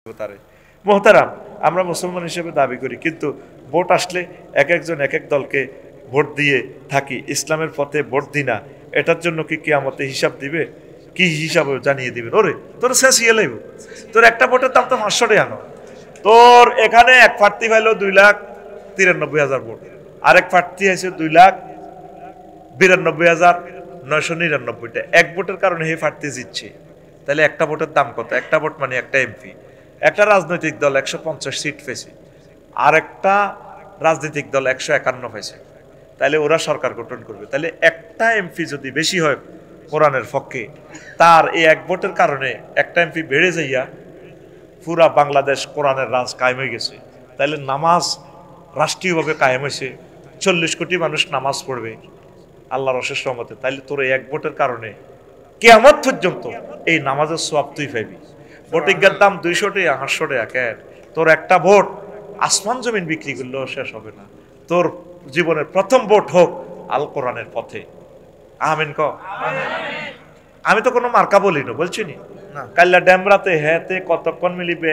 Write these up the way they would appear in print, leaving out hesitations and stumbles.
তারে মোহতারাম, আমরা মুসলমান হিসেবে দাবি করি, কিন্তু ভোট আসলে এক একজন এক এক দলকে ভোট দিয়ে থাকি, ইসলামের পথে ভোট দিই না। এটার জন্য কি কিয়ামতে হিসাব দিবে? কি হিসাব জানিয়ে দিবেন? ওরে তোর শেষ ইয়ে লাইব, তোর একটা ভোটের দাম তো 500 টাকা। তোর এখানে এক প্রার্থী পাইলো 2,93,000 ভোট, আরেক প্রার্থী আছে 2,92,999টা। এক ভোটের কারণে হে প্রার্থী জিতছে। তাহলে একটা ভোটের দাম কত? একটা ভোট মানে একটা এমপি। একটা রাজনৈতিক দল 150 সিট পেয়েছে, আর একটা রাজনৈতিক দল 151 পেয়েছে। তাহলে ওরা সরকার গঠন করবে। তাহলে একটা এমপি যদি বেশি হয় কোরআনের পক্ষে, তার এই এক ভোটের কারণে একটা এমপি বেড়ে যাইয়া পুরা বাংলাদেশ কোরআনের রাজ কায়েম হয়ে গেছে। তাহলে নামাজ রাষ্ট্রীয়ভাবে কায়েম হয়েছে, 40 কোটি মানুষ নামাজ পড়বে আল্লাহর অশেষ রহমতে। তাইলে তোর এই এক ভোটের কারণে কিয়ামত পর্যন্ত এই নামাজের সওয়াব তুই পাবি। ভোটিংয়ের দাম 200 টাকা 500 টাকা। তোর একটা ভোট আসমান জমিন বিক্রি করলেও শেষ হবে না। তোর জীবনের প্রথম ভোট হোক আল কোরআনের পথে। আমিন ক। আমি তো কোনো মার্কা বলি না, বলছি নি কাল্লা ড্যামরাতে হেতে কতক্ষণ মিলিবে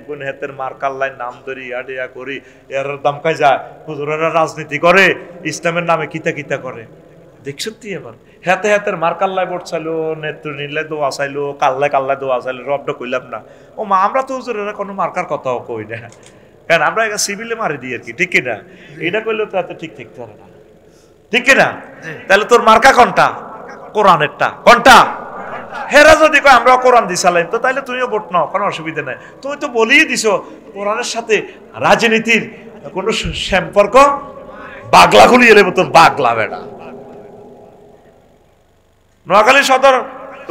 গুণ হেতের মার্কার লাইন নাম ধরি আডিয়া করি, এর দাম কাই যায়। হুজুরেরা রাজনীতি করে, ইসলামের নামে কিতা কিতা করে। দেখছো তুই এবার হেতে হেতের মার্কাল্লায় ভোট চাইলো, নেত্রী নিলে দোয়া চাইলো, কাল্লায় কাল্লায় দোয়া চাইলো, রবটা কইলাম না। ও মা, আমরা তো হুজুরেরা কোনো মার্কার কথাও কই না, কারণ আমরা এটা সিভিলে মারি দিই আর কি, ঠিক কিনা? এটা কইলেও তো এত ঠিক থাকতে পারে না, ঠিক কিনা? তাহলে তোর মার্কা কোনটা? কোরআনেরটা। কোনটা? হেরা যদি কয় আমরা কোরআন দি চালাইম, তো তাইলে তুমিও ভোট নাও, কোনো অসুবিধা নাই। তুমি তো বলেই দিছো কোরআনের সাথে রাজনীতির কোনো সম্পর্ক। বাগলা গুলিয়ে নেবো তোর, বাগলা বেড়া। নোয়াখালী সদর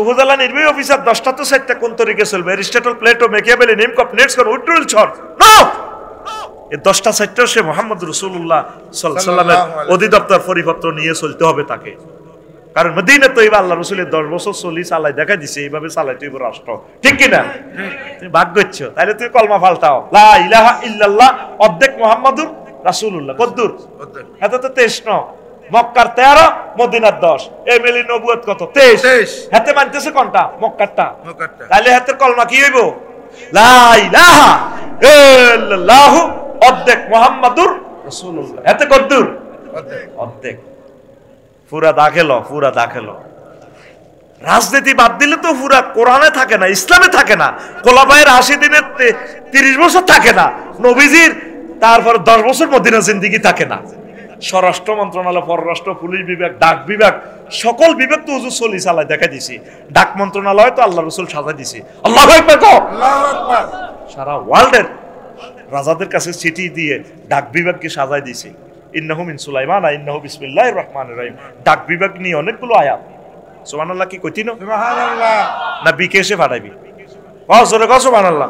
উপজেলা নির্বাহী অফিসার 10টা তো 7টা কোন তরিকে চলবে? এরিস্টটল, প্লেটো, মেকিয়াভেলি, নিমকপ, নেটসকন, উইটরুল ছড় নো। এই 10টা 7টা সে মুহাম্মদ রাসূলুল্লাহ সাল্লাল্লাহু আলাইহি ওয়াসাল্লামের অধিদপ্তর পরিপত্র নিয়ে চলতে হবে তাকে। কারণ মদিনা তো এবার আল্লাহ রসুলের 10 বছর চলি চালাই দেখা দিছে, এইভাবে চালাই তুই রাষ্ট্র, ঠিক কিনা? তুমি ভাগ করছো, তাহলে তুই কলমা ফালতাও লা ইলাহা ইল্লাল্লাহ অর্ধেক মুহাম্মাদুর রাসূলুল্লাহ। কদ্দুর? এত তো 23 মক্কার 13, মদিনার 10। এই মিলি নবুয়ত কত? 23। হাতে মানতেছে কোনটা? মক্কারটা। তাহলে হাতের কলমা কি হইব? লা ইলাহা ইল্লাল্লাহ অর্ধেক মুহাম্মাদুর রাসূলুল্লাহ। হাতে কদ্দুর? অর্ধেক। পুরা দাখেল, পুরা দাখেল। রাজনীতি বাদ দিলে তো পুরা কোরআনে থাকে না, ইসলামে থাকে না। খোলাফায়ের 80 দিনের 30 বছর থাকে না। নবীজির তারপর 10 বছর মদিনা জিন্দেগি থাকে না। স্বরাষ্ট্র মন্ত্রণালয়, পররাষ্ট্র, পুলিশ বিভাগ, ডাক বিভাগ, সকল বিভাগ তো হুজুর চলি চালাই দেখা দিছি। ডাক মন্ত্রণালয় তো আল্লাহ রসুল সাজা দিছি। আল্লাহু আকবার কও। আল্লাহু আকবার। সারা ওয়ার্ল্ডের রাজাদের কাছে চিঠি দিয়ে ডাক বিভাগকে সাজাই দিছি। ইন্নাহু মিন সুলাইমান ইন্নাহু বিসমিল্লাহির রহমানির রহিম। ডাক বিভাগ নিয়ে অনেকগুলো আয়াত। সুবহানাল্লাহ কি কইতিনো? সুবহানাল্লাহ। না বিকেশে পাঠাইবি? কও জোরে কও সুবহানাল্লাহ।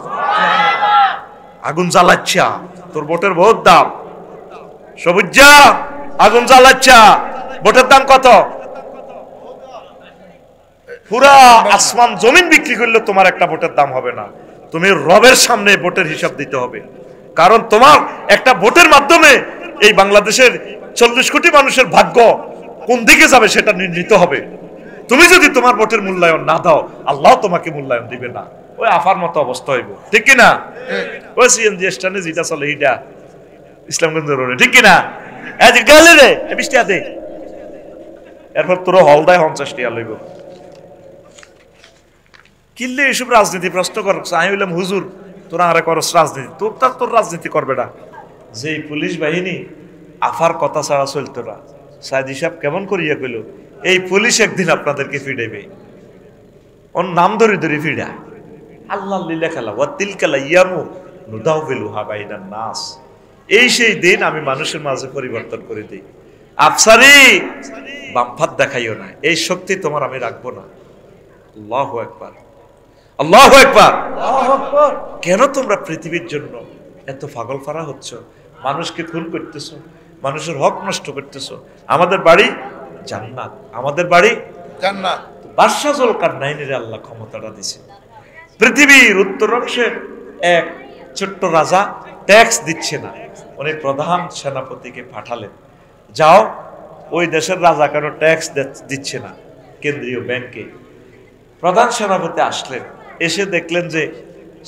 আগুন জ্বালাচ্ছা, তোর ভোটের বহুত দাম। সবুজা আগুন জ্বালাচ্ছা, ভোটের দাম কত? পুরা আসমান জমিন বিক্রি করলে তোমার একটা ভোটের দাম হবে না। তুমি রবের সামনে ভোটের হিসাব দিতে হবে। কারণ তোমার একটা ভোটের মাধ্যমে এই বাংলাদেশের 40 কোটি মানুষের ভাগ্য কোন দিকে যাবে সেটা নির্ণীত হবে। তুমি যদি তোমার ভোটের মূল্যায়ন না দাও, আল্লাহ তোমাকে মূল্যায়ন দিবে না। ওই আফার মতো অবস্থা হইব, ঠিক কিনা? ওই সিএনজি স্ট্যান্ডে যেটা চলে এইটা ইসলামগঞ্জ রোডে, ঠিক কিনা? গেলে রে 20 টাকা দে, এরপর তোর হল দেয় 50 টাকা লইব। কিনলে এসব রাজনীতি প্রশ্ন কর। আমি বললাম হুজুর তোরা আরে করস রাজনীতি, তোর রাজনীতি করবে না। যে পুলিশ বাহিনী আফার কথা ছাড়া চলতো না, সাইদি সাহেব কেমন করিয়া কইল, এই পুলিশ একদিন আপনাদেরকে ফিডাইবে। ওর নাম ধরে ধরে ফিডা। আল্লাহ লীলা খেলা ওয়া তিলকাল ইয়ামু নুদাউবিলুহা বাইনান নাস। এই সেই দিন আমি মানুষের মাঝে পরিবর্তন করে দিই। আফসারি বামফাত দেখাইও না, এই শক্তি তোমার আমি রাখবো না। আল্লাহু আকবার, আল্লাহু আকবার। কেন তোমরা পৃথিবীর জন্য এত পাগল ফারা হচ্ছ? মানুষকে খুন করতেছো, মানুষের হক নষ্ট করতেছো। আমাদের বাড়ি জান্নাত, আমাদের বাড়ি জান্নাত। বাদশা জুলকারনাইনের আল্লাহ ক্ষমতাটা দিছে। পৃথিবীর উত্তর অংশের এক ছোট্ট রাজা ট্যাক্স দিচ্ছে না, উনি প্রধান সেনাপতিকে পাঠালেন, যাও ওই দেশের রাজা কেন ট্যাক্স দিচ্ছে না কেন্দ্রীয় ব্যাংকে। প্রধান সেনাপতি আসলেন, এসে দেখলেন যে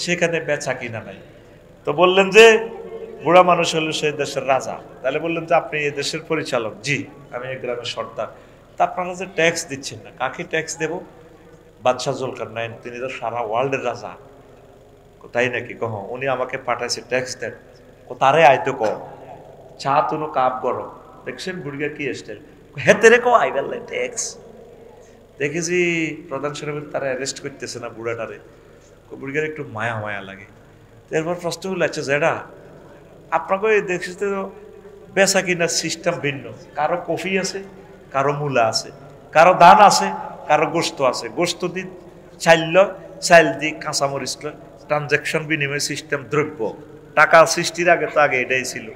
সেখানে বেচা কিনা নাই। তো বললেন যে বুড়া মানুষ হলো সে দেশের রাজা। তাহলে বললেন যে আপনি এই দেশের পরিচালক। জি, আমি এই গ্রামের সর্দার। তা আপনারা যে ট্যাক্স দিচ্ছেন না, কাকে ট্যাক্স দেব? বাদশাহ জুলকারনাইন, তিনি তো সারা ওয়ার্ল্ডের রাজা। তাই নাকি? কহ, উনি আমাকে পাঠাইছে ট্যাক্স দেন। ও তারে আইতো ক চা তুনো কাপ গরম। দেখছেন বুড়িয়া কি স্টাইল, হেতে রে কো আইবেল ট্যাক্স। দেখেছি প্রধান সাহেবের তারা অ্যারেস্ট করতেছে না বুড়াটারে, বুড়িয়ার একটু মায়া মায়া লাগে। এরপর প্রশ্ন হলো, আচ্ছা যেটা আপনাকে দেখছি তো বেচা কিনার সিস্টেম ভিন্ন, কারো কফি আছে, কারো মূলা আছে, কারো ধান আছে, কারো গোস্ত আছে। গোস্ত দি চাইল, চাইল দি কাঁচামরিচ, ট্রানজাকশন বিনিময় সিস্টেম, দ্রব্য টাকা সৃষ্টির আগে তো আগে এটাই ছিল।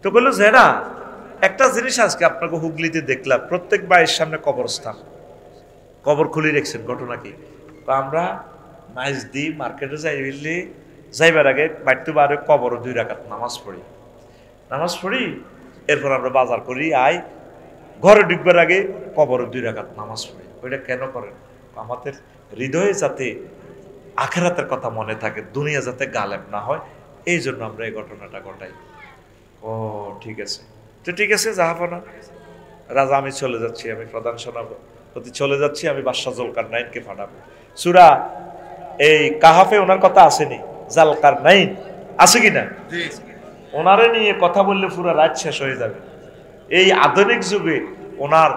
তো বললো যেটা একটা জিনিস আজকে আপনাকে হুগলিতে দেখলাম, প্রত্যেক বাড়ির সামনে কবরস্থান, কবর খুলে রেখেছেন। ঘটনা কি? আমরা মাইজ দিই মার্কেটে যাইবার আগে বাড়িতে বারে কবর 2 রাকাত নামাজ পড়ি, এরপর আমরা বাজার করি, ঘরে ঢুকবার আগে কবর 2 রাকাত নামাজ পড়ি। ওইটা কেন করেন? আমাদের হৃদয়ে যাতে আখেরাতের কথা মনে থাকে, দুনিয়া যাতে গালেব না হয়, এই জন্য আমরা এই ঘটনাটা ঘটাই। ও ঠিক আছে, তো ঠিক আছে, জাহাপনা রাজা, আমি চলে যাচ্ছি, আমি প্রধান সেনাপতি চলে যাচ্ছি, আমি বাদশাহ জুলকারনাইনকে পাঠাবো। সূরা এই কাহাফে ওনার কথা আসেনি? জালকারনাইন আছে কিনা? ওনারে নিয়ে কথা বললে পুরো রাত শেষ হয়ে যাবে। এই আধুনিক যুগে ওনার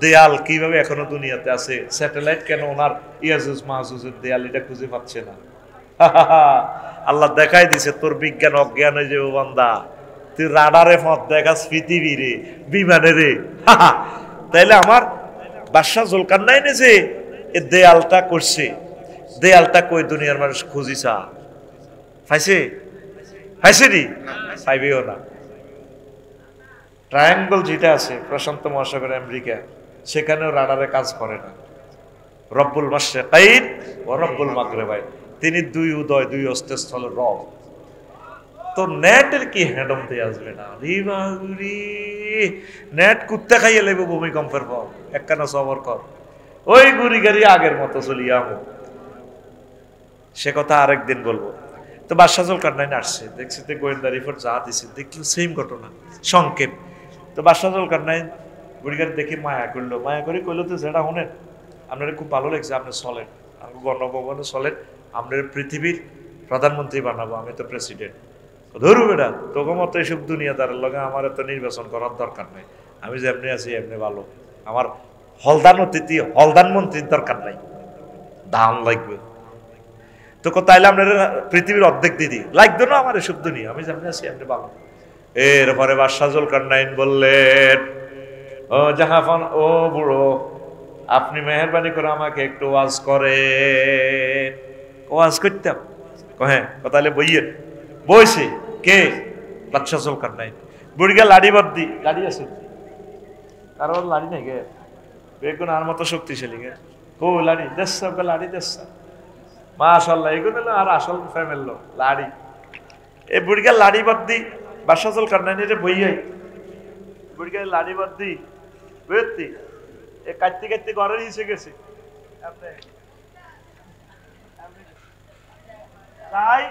দেয়াল কিভাবে এখনো দুনিয়াতে আছে, স্যাটেলাইট কেন ওনার ইয়াজুজ মাহজুজের দেয়াল এটা খুঁজে পাচ্ছে না? আল্লাহ দেখাই দিছে, তোর বিজ্ঞান অজ্ঞান হয়ে যাবে বান্দা, তুই রাডারে পথ দেখাস পৃথিবীরে, বিমানে রে। তাইলে আমার বাদশাহ জুলকারনাইনে যে এই দেয়ালটা করছে, দেয়ালটা কই দুনিয়ার মানুষ খুঁজিছা? পাইছে নি? পাইবেও না। ট্রায়াঙ্গল যেটা আছে প্রশান্ত মহাসাগর আমেরিকা, সেখানেও রাডারে কাজ করে না। রব্বুল মাশরিকাইন ও রব্বুল মাগরিবাইন, তিনি 2 উদয় 2 অস্তস্থলের রব। তো নেটের কি হ্যান্ডম দিয়ে আসবে না? নেট কুত্তে খাইয়ে লেবে ভূমিকম্পের পর, একখানা সবর কর, ওই গুড়ি গাড়ি আগের মতো চলিয়া আমো। সে কথা আরেকদিন বলবো। তো বাদশাহ জুলকারনাইন আসছে, দেখছি তো গোয়েন্দা রিপোর্ট যা দিছে, দেখলো সেম ঘটনা, সংক্ষেপ। তো বাদশাহ জুলকারনাইন বুড়িগার দেখে মায়া করলো, মায়া করে কইলো, তো যেটা শোনেন, আপনার খুব ভালো লাগছে, আপনি চলেন, আমাকে গণভবনে চলেন, আপনার পৃথিবীর প্রধানমন্ত্রী বানাবো, আমি তো প্রেসিডেন্ট। ধরু বেটা, তোকে মতো এইসব দুনিয়াদারের লগে আমার এত নির্বাচন করার দরকার নেই, আমি যেমনি আছি এমনি ভালো, আমার হলদান অতিথি হলদান মন্ত্রীর দরকার নাই, দাম লাগবে। তো তাইলে আপনার পৃথিবীর অর্ধেক দিদি লাগবে না আমার এসব দুনিয়া, আমি যেমনি আছি এমনি ভালো। এরপরে বাদশাহ জুলকারনাইন বললেন, ও জাহাফান, ও বুড়ো, আপনি মেহরবানি করে আমাকে একটু ওয়াজ করেন। ওয়াজ করতাম? হ্যাঁ, তাহলে বইয়ের বইছে কে? বাদশাহ জুলকারনাইন। বুড়িগা লাড়ি বাদ্দি, লাড়ি আছে কারোর? লাড়ি নাই গে, বেগুন আর মতো শক্তিশালী গে, ও লাড়ি দেশ লাড়ি দেশ, মাশাআল্লাহ, এগুলো আর আসল ফ্যামিলি লোক লাড়ি। এই বুড়িগা লাড়ি বাদ্দি বাদশাহ জুলকারনাইনের বইয়াই, বুড়িগা লাড়ি বাদ্দি বুঝতি, এ কাটতে কাটতে ঘরের হিসে গেছে। তাই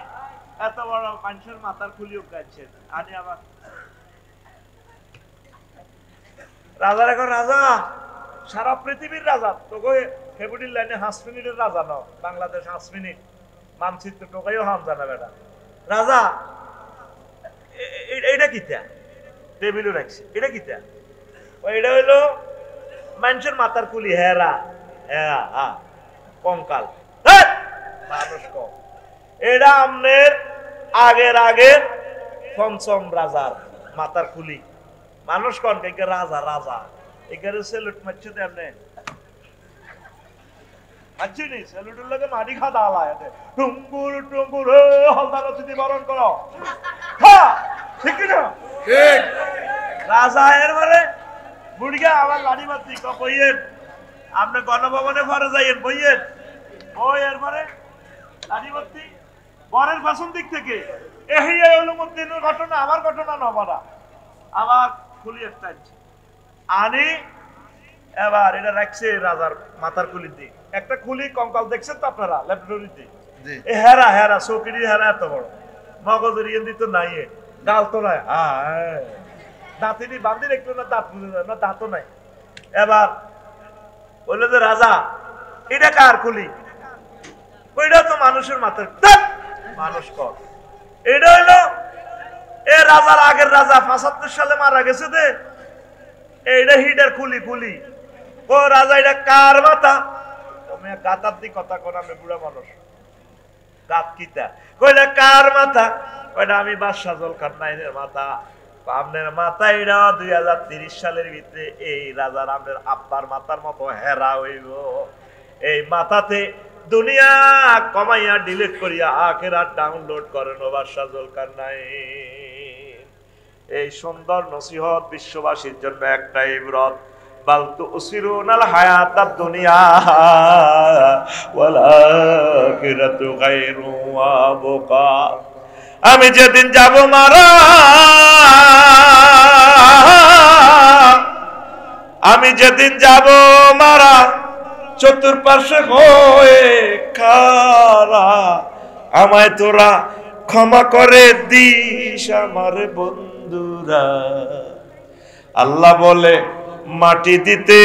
এত বড় মানুষের মাথার খুলিও কাটছেন, আনি আবার রাজার, এখন রাজা, সারা পৃথিবীর রাজা, তোকে ফেব্রুয়ারির লাইনে 5 মিনিটের রাজা নাও, বাংলাদেশ 5 মিনিট মানচিত্র টোকাইও হাম জানা বেটা রাজা। এটা কিতা টেবিলও রাখছে, এটা কিতা? এটা হইলো মানুষের মাথার খুলি, হেরা হ্যাঁ কঙ্কাল, মানুষ কম। এটা আমনের আগের পঞ্চম রাজার মাথার খুলি, মানুষ কন কে রাজা, রাজা এখানে সেলুট মারছে তো এমনি মারছিনি, সেলুটের লোকে মাটি খাওয়া আলায় টুম্বুর টুম্বুর, হলদার অতিথি বরণ করো, ঠিক না? ঠিক। রাজা এরপরে বুড়িয়া আবার লাড়ি বাতি বইয়ের, আপনি গণভবনে ঘরে যাইয়েন, বইয়ের বই, এরপরে লাড়ি বাতি বরের পাশন দিক থেকে এই অলুমুদ্দিনের ঘটনা, আমার ঘটনা নবরা, আমার খুলি একটা আনি, এবার এটা রাখছে রাজার মাথার খুলি দিয়ে, একটা খুলি কঙ্কাল দেখছেন তো আপনারা ল্যাবরেটরিতে, এ হেরা হেরা চৌকিরি হেরা এত বড় মগজের ইয়েন্দি তো নাই ডাল তো নাই দাঁতিনি বান্ধি রাখলো না দাঁত বুঝে যায় না দাঁতও নাই এবার বললো যে রাজা এটা কার কুলি ওইটা তো মানুষের মাথায় মানুষ কর এটা হইলো এ রাজার আগের রাজা ৭৫ সালে মারা গেছে দে এইটা হিটার কুলি কুলি ও রাজা এটা কার মাথা তুমি গাতার দি কথা কোন আমি বুড়া মানুষ গাত কিতা কইলে কার মাথা কইটা আমি বাদশাহ জুলকারনাইনের মাথা আপনার মাথা এটা ২০৩০ সালের ভিতরে এই রাজার আপনার আব্বার মাথার মতো হেরা হইব এই মাথাতে দুনিয়া কমাইয়া ডিলিট করিয়া আখিরাত ডাউনলোড করেন বাদশাহ জুলকারনাইন এই সুন্দর নসিহত বিশ্ববাসীর জন্য একটা ইবরত বাল তুসিরুনাল হায়াতাদ দুনিয়া ওয়াল আখিরাতু গায়রু ওয়া বুকা আমি যেদিন যাব মারা আমি যেদিন যাব মারা চতুর্পার্শ্বে হয়ে খারা আমায় তোরা ক্ষমা করে দিস আমার বন্ধুরা আল্লাহ বলে মাটি দিতে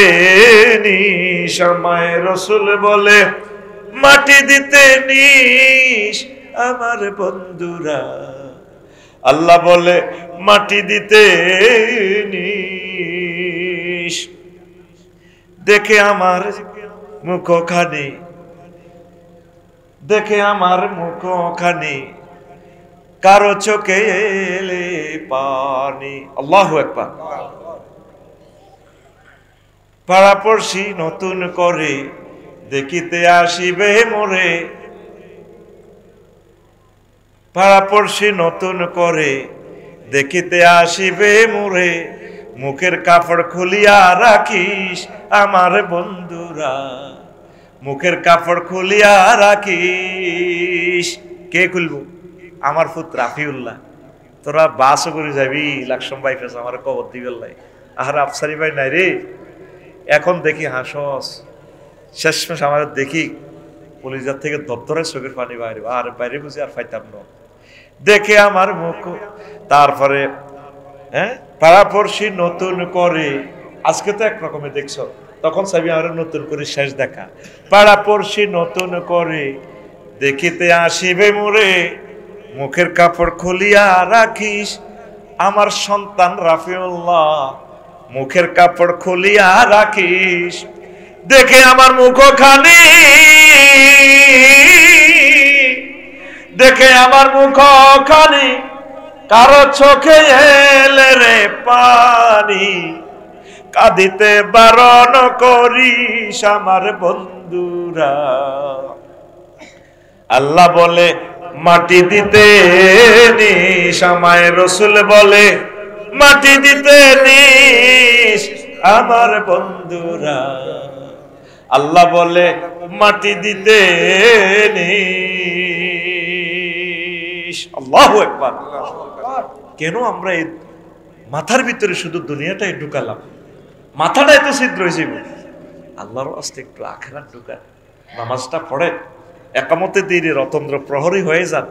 নিস আমায় রসুল বলে মাটি দিতে নিস আমার বন্ধুরা আল্লাহ বলে মাটি দিতে নিস দেখে আমার মুখখানি দেখে আমার মুখখানি কারো চোখে এলে পানি আল্লাহু আকবার পাড়াপড়শি নতুন করে দেখিতে আসিবে মোরে পাড়াপড়শি নতুন করে দেখিতে আসিবে মোরে মুখের কাপড় খুলিয়া রাখিস আমার বন্ধুরা মুখের কাপড় খুলিয়া রাখিস কে খুলবো আমার পুত্র রাফিউল্লাহ তোরা বাসও করে যাবি লাকসম বাইফেস আমার কবর দিবেল্লাই আর আফসারি ভাই নাই রে এখন দেখি হাসস শেষমেশ আমার দেখি পুলিশের থেকে দপ্তরের চোখের পানি বাইরে আর বাইরে বুঝি আর পাইতাম না দেখে আমার মুখ তারপরে পাড়াপড়শি নতুন করে আজকে তো একরকমে দেখছো তখন চাবি আরো নতুন করে শেষ দেখা পাড়াপড়শি নতুন করে দেখিতে আসিবে মোরে মুখের কাপড় খুলিয়া রাখিস আমার সন্তান রাফিউল্লাহ মুখের কাপড় খুলিয়া রাখিস দেখে আমার মুখখানি দেখে আমার মুখখানি কারো চোখে এলে রে পানি কাঁদিতে বারণ করিস আমার বন্ধুরা আল্লাহ বলে মাটি দিতে নিস আমায় রসুল বলে মাটি দিতে নিস আমার বন্ধুরা আল্লাহ বলে মাটি দিতে নিস আল্লাহু আকবার কেন আমরা এই মাথার ভিতরে শুধু দুনিয়াটাই ঢুকালাম মাথাটা এত ছিদ্র হয়েছে আল্লাহর আস্তে একটু আখিরাত ঢুকা নামাজটা পড়ে একামতে দিনে রতন্দ্র প্রহরী হয়ে যান